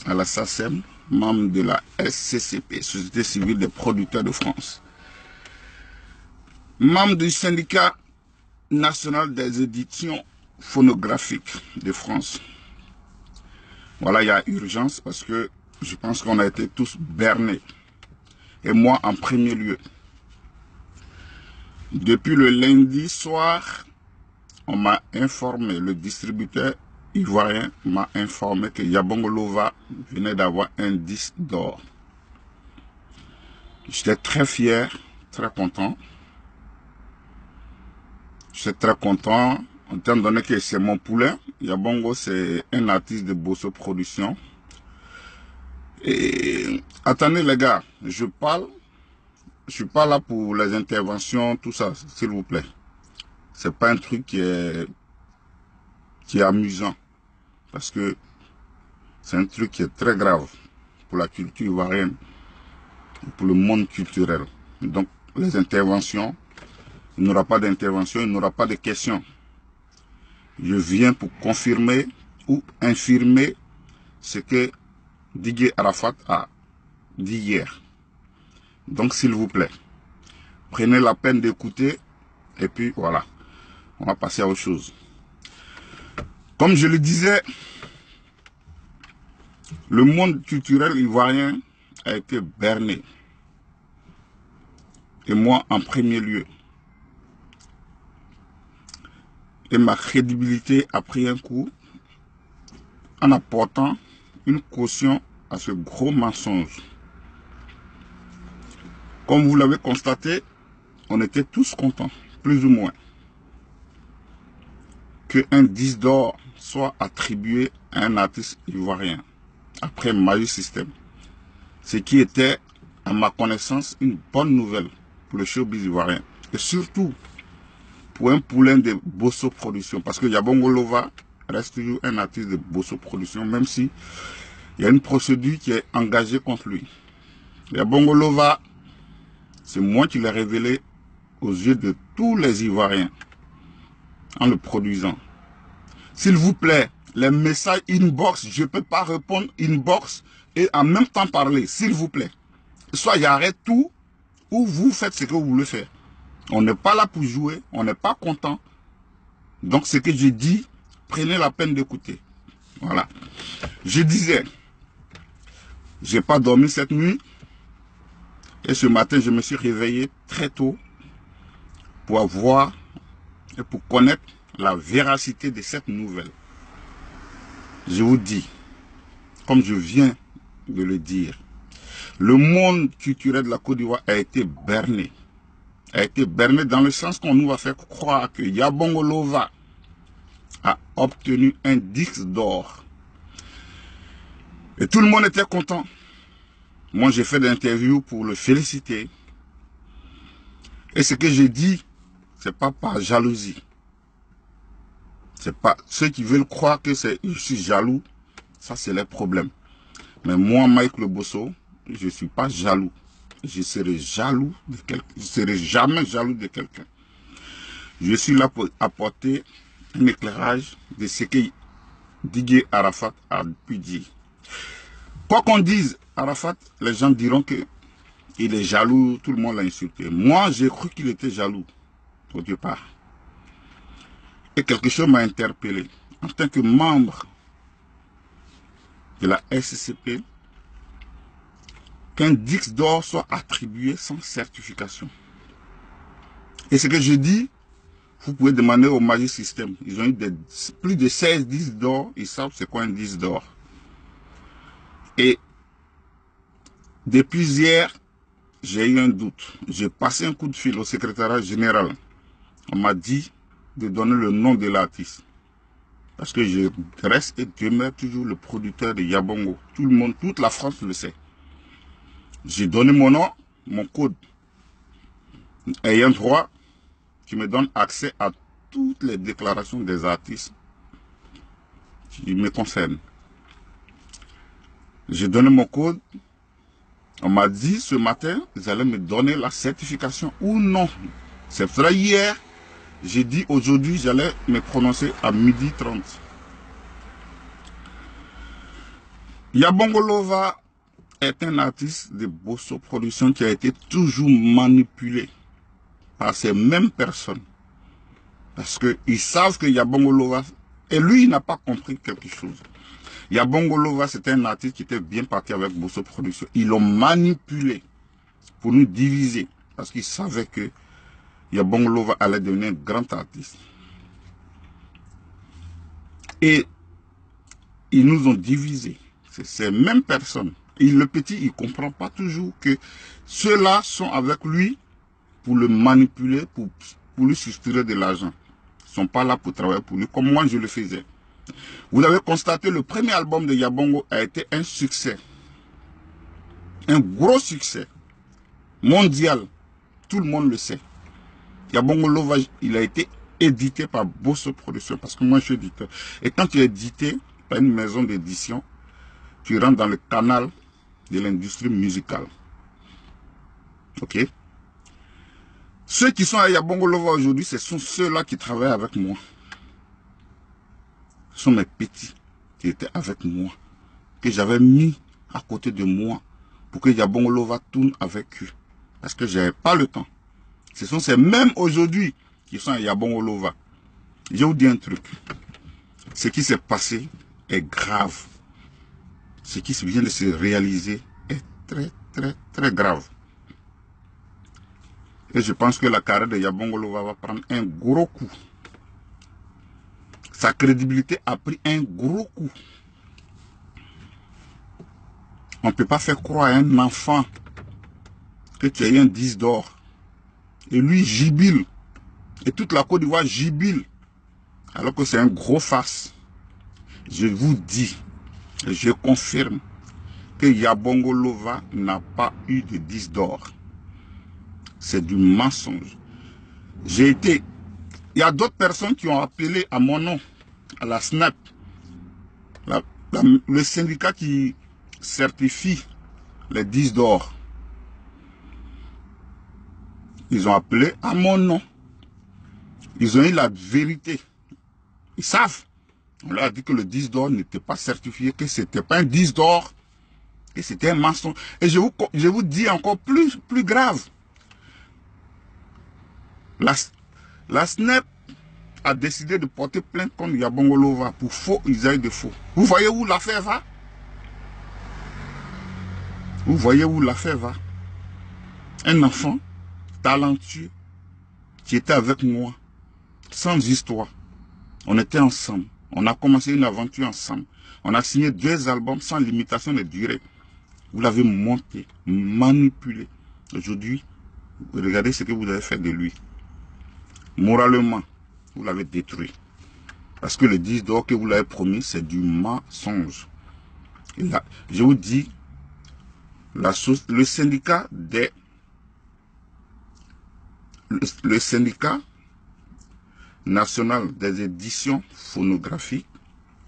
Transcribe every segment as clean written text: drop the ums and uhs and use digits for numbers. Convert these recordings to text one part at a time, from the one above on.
à la SACEM, membre de la SCCP, Société Civile des Producteurs de France, membre du syndicat national des éditions phonographiques de France. Voilà, il y a urgence parce que je pense qu'on a été tous bernés. Et moi en premier lieu. Depuis le lundi soir, on m'a informé, le distributeur ivoirien m'a informé que Yabongo Lova venait d'avoir un disque d'or. J'étais très fier, très content. J'étais très content, étant donné que c'est mon poulain. Yabongo, c'est un artiste de Bosso Production. Et attendez les gars, je suis pas là pour les interventions, tout ça, s'il vous plaît. C'est pas un truc qui est amusant. Parce que c'est un truc qui est très grave pour la culture ivoirienne, pour le monde culturel. Donc, les interventions, il n'y aura pas d'intervention, il n'y aura pas de questions. Je viens pour confirmer ou infirmer ce que Didier Arafat a dit hier. Donc, s'il vous plaît, prenez la peine d'écouter et puis voilà, on va passer à autre chose. Comme je le disais, le monde culturel ivoirien a été berné. Et moi en premier lieu. Et ma crédibilité a pris un coup en apportant une caution à ce gros mensonge. Comme vous l'avez constaté, on était tous contents, plus ou moins, qu'un disque d'or soit attribué à un artiste ivoirien, après Magic System. Ce qui était, à ma connaissance, une bonne nouvelle pour le showbiz ivoirien. Et surtout, pour un poulain de Bosso Production. Parce que Yabongo Lova reste toujours un artiste de Bosso Production, même si il y a une procédure qui est engagée contre lui. Yabongo Lova, c'est moi qui l'ai révélé aux yeux de tous les Ivoiriens en le produisant. S'il vous plaît, les messages inbox, je ne peux pas répondre inbox et en même temps parler, s'il vous plaît. Soit j'arrête tout, ou vous faites ce que vous voulez faire. On n'est pas là pour jouer, on n'est pas content. Donc ce que je dis, prenez la peine d'écouter. Voilà. Je disais, j'ai pas dormi cette nuit. Et ce matin, je me suis réveillé très tôt pour avoir et pour connaître la véracité de cette nouvelle. Je vous dis, comme je viens de le dire, le monde culturel de la Côte d'Ivoire a été berné. A été berné dans le sens qu'on nous va faire croire que Yabongo Lova a obtenu un disque d'or. Et tout le monde était content. Moi, j'ai fait des interviews pour le féliciter. Et ce que j'ai dit, c'est pas par jalousie. C'est pas ceux qui veulent croire que je suis jaloux, ça c'est leur problème. Mais moi, Mike Le Bosso, je suis pas jaloux. Je serai jaloux de quelqu'un. Je serai jamais jaloux de quelqu'un. Je suis là pour apporter un éclairage de ce que Didier Arafat a pu dire. Quoi qu'on dise, Arafat, les gens diront que il est jaloux, tout le monde l'a insulté. Moi, j'ai cru qu'il était jaloux au départ. Et quelque chose m'a interpellé. En tant que membre de la SCCP, qu'un disque d'or soit attribué sans certification. Et ce que je dis, vous pouvez demander au Magic System. Ils ont eu plus de 16 disques d'or, ils savent c'est quoi un disque d'or. Et depuis hier, j'ai eu un doute. J'ai passé un coup de fil au secrétariat général. On m'a dit de donner le nom de l'artiste. Parce que je reste et demeure toujours le producteur de Yabongo. Tout le monde, toute la France le sait. J'ai donné mon nom, mon code ayant droit qui me donne accès à toutes les déclarations des artistes qui me concernent. J'ai donné mon code. On m'a dit ce matin, ils allaient me donner la certification ou non. C'est vrai, hier, j'ai dit aujourd'hui, j'allais me prononcer à 12h30. Yabongo Lova est un artiste de Bosso Production qui a été toujours manipulé par ces mêmes personnes. Parce qu'ils savent que Yabongo Lova, et lui, il n'a pas compris quelque chose. Yabongo Lova, c'était un artiste qui était bien parti avec Bosso Production. Ils l'ont manipulé pour nous diviser. Parce qu'ils savaient que Yabongo Lova allait devenir un grand artiste. Et ils nous ont divisés. C'est ces mêmes personnes. Et le petit, il ne comprend pas toujours que ceux-là sont avec lui pour le manipuler, pour lui soustrait de l'argent. Ils ne sont pas là pour travailler pour lui, comme moi je le faisais. Vous avez constaté, le premier album de Yabongo a été un succès. Un gros succès. Mondial. Tout le monde le sait. Yabongo Lova, il a été édité par Bosso Production, parce que moi je suis éditeur. Et quand tu es édité par une maison d'édition, tu rentres dans le canal de l'industrie musicale. Ok? Ceux qui sont à Yabongo Lova aujourd'hui, ce sont ceux-là qui travaillent avec moi. Ce sont mes petits qui étaient avec moi, que j'avais mis à côté de moi pour que Yabongo Lova tourne avec eux. Parce que je n'avais pas le temps. Ce sont ces mêmes aujourd'hui qui sont à Yabongo Lova. Je vous dis un truc. Ce qui s'est passé est grave. Ce qui vient de se réaliser est très, très, très grave. Et je pense que la carrière de Yabongo Lova va prendre un gros coup. Sa crédibilité a pris un gros coup. On ne peut pas faire croire à un enfant que tu as eu un 10 d'or. Et lui jubile. Et toute la Côte d'Ivoire jubile. Alors que c'est un gros farce. Je vous dis, et je confirme, que Yabongo Lova n'a pas eu de 10 d'or. C'est du mensonge. J'ai été... Il y a d'autres personnes qui ont appelé à mon nom, à la SNAP, le syndicat qui certifie les 10 d'or. Ils ont appelé à mon nom. Ils ont eu la vérité. Ils savent. On leur a dit que le 10 d'or n'était pas certifié, que ce n'était pas un 10 d'or, que c'était un mensonge. Et je vous dis encore plus grave. La SNEP a décidé de porter plainte contre Yabongo Lova pour faux usage de faux. Vous voyez où l'affaire va? Vous voyez où l'affaire va? Un enfant talentueux qui était avec moi, sans histoire. On était ensemble. On a commencé une aventure ensemble. On a signé 2 albums sans limitation de durée. Vous l'avez monté, manipulé. Aujourd'hui, regardez ce que vous avez fait de lui. Moralement, vous l'avez détruit. Parce que le 10 d'or que vous l'avez promis, c'est du mensonge. Et là, je vous dis, le syndicat le syndicat national des éditions phonographiques,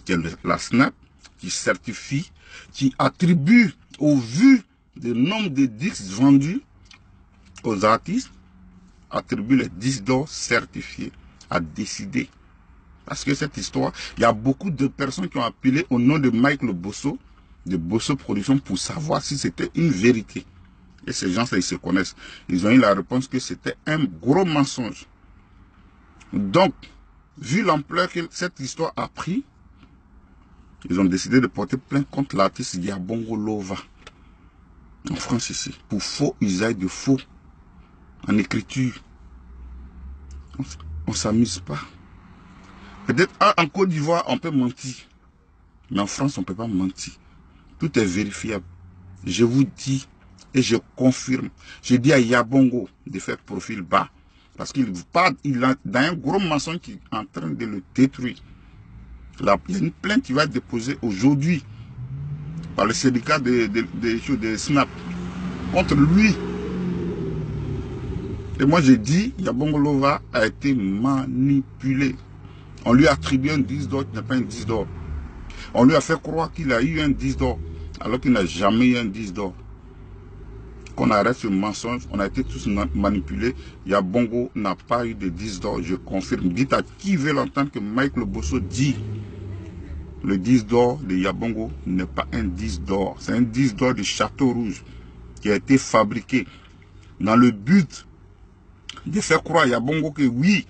qui est la SNAP, qui certifie, qui attribue au vu du nombre de disques vendus aux artistes, attribue les 10 d'or certifiés, a décidé. Parce que cette histoire, il y a beaucoup de personnes qui ont appelé au nom de Michael Bosso, de Bosso Production, pour savoir si c'était une vérité. Et ces gens-là, ils se connaissent. Ils ont eu la réponse que c'était un gros mensonge. Donc, vu l'ampleur que cette histoire a pris, ils ont décidé de porter plainte contre l'artiste Yabongo Lova, en France ici, pour faux usage de faux en écriture. On ne s'amuse pas. Peut-être en Côte d'Ivoire, on peut mentir. Mais en France, on ne peut pas mentir. Tout est vérifiable. Je vous dis et je confirme. Je dis à Yabongo de faire profil bas. Parce qu'il a dans un gros mensonge qui est en train de le détruire. Il y a une plainte qui va être déposée aujourd'hui par le syndicat de SNAP contre lui. Et moi j'ai dit, Yabongo Lova a été manipulé. On lui a attribué un 10 d'or qui n'est pas un 10 d'or. On lui a fait croire qu'il a eu un 10 d'or, alors qu'il n'a jamais eu un 10 d'or. Qu'on arrête ce mensonge, on a été tous manipulés. Yabongo n'a pas eu de 10 d'or, je confirme. Dites à qui veut l'entendre que Michael Bosso dit Le 10 d'or de Yabongo n'est pas un 10 d'or. C'est un 10 d'or de Château Rouge qui a été fabriqué dans le but de faire croire à Yabongo que oui,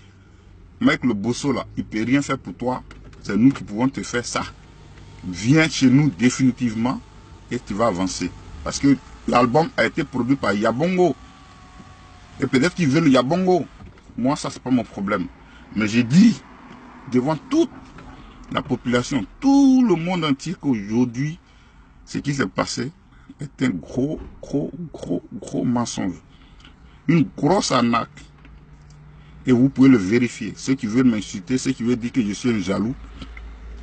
mec, le bosso là, il ne peut rien faire pour toi. C'est nous qui pouvons te faire ça. Viens chez nous définitivement et tu vas avancer. Parce que l'album a été produit par Yabongo. Et peut-être qu'ils veulent Yabongo. Moi, ça, c'est pas mon problème. Mais j'ai dit, devant toute la population, tout le monde entier, qu'aujourd'hui, ce qui s'est passé est un gros mensonge. Une grosse arnaque. Et vous pouvez le vérifier. Ceux qui veulent m'insulter, ceux qui veulent dire que je suis un jaloux,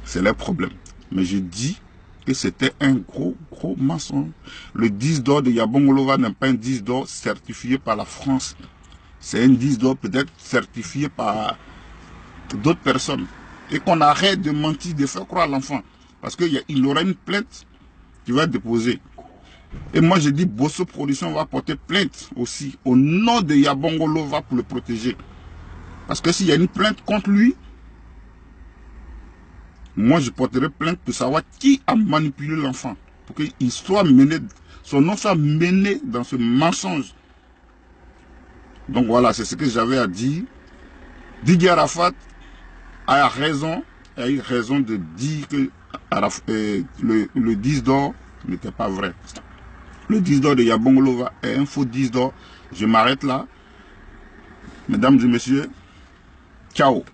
c'est leur problème. Mais je dis que c'était un gros mensonge. Le 10 d'or de Yabongo Loba n'est pas un 10 d'or certifié par la France. C'est un 10 d'or peut-être certifié par d'autres personnes. Et qu'on arrête de mentir, de faire croire à l'enfant. Parce qu'il aura une plainte qui va être déposée. Et moi je dis, Bosso Production va porter plainte aussi au nom de Yabongo Loba pour le protéger. Parce que s'il y a une plainte contre lui, moi je porterai plainte pour savoir qui a manipulé l'enfant. Pour qu'il soit mené, son nom soit mené dans ce mensonge. Donc voilà, c'est ce que j'avais à dire. Didier Arafat a raison, a eu raison de dire que le 10 d'or n'était pas vrai. Le 10 d'or de Yabongo Loba est un faux 10 d'or. Je m'arrête là. Mesdames et messieurs, ciao.